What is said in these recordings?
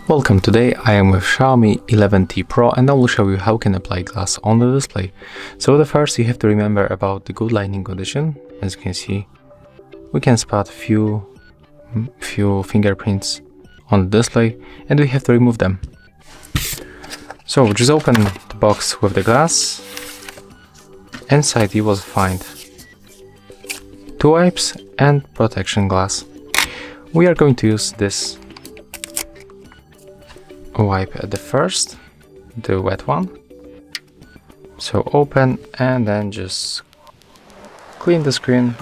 Welcome, today I am with Xiaomi 11T Pro and I will show you how you can apply glass on the display. So the first you have to remember about the good lighting condition. As you can see, we can spot few fingerprints on the display and we have to remove them. So just open the box with the glass. Inside you will find two wipes and protection glass. We are going to use this wipe at the first, the wet one. So open and then just clean the screen,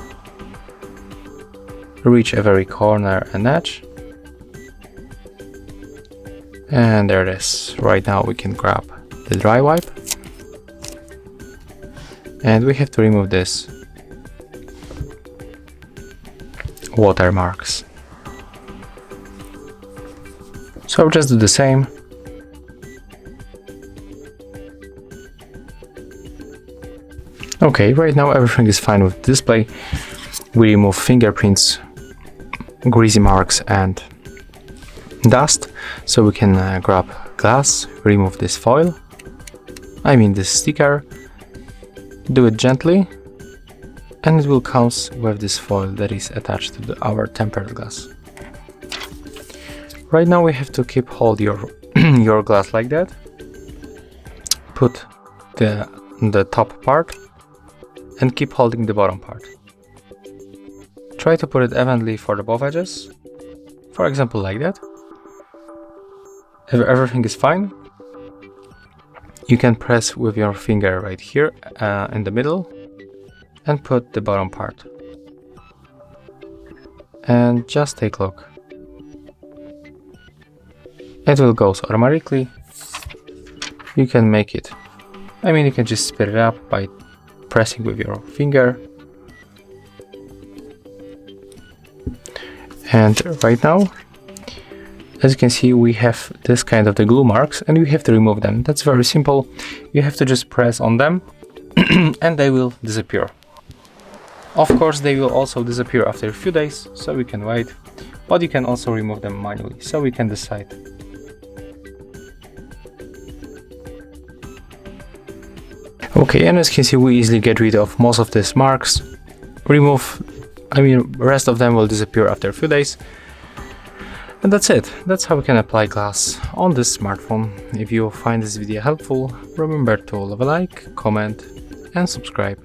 reach every corner and edge, and there it is. Right now we can grab the dry wipe and we have to remove this watermarks. So just do the same. Okay, right now everything is fine with the display. We remove fingerprints, greasy marks and dust. So we can grab glass, remove this foil, this sticker, do it gently, and it will come with this foil that is attached to our tempered glass. Right now we have to keep hold your glass like that. Put the top part and keep holding the bottom part. Try to put it evenly for the both edges. For example, like that. If everything is fine, you can press with your finger right here in the middle and put the bottom part. And just take a look. It will go automatically. You can make it. You can just speed it up by pressing with your finger. And right now, as you can see, we have this kind of the glue marks and we have to remove them. That's very simple. You have to just press on them and they will disappear. Of course, they will also disappear after a few days, so we can wait, but you can also remove them manually, so we can decide. Okay, and as you can see, we easily get rid of most of these marks. Rest of them will disappear after a few days. And that's it. That's how we can apply glass on this smartphone. If you find this video helpful, remember to leave a like, comment and subscribe.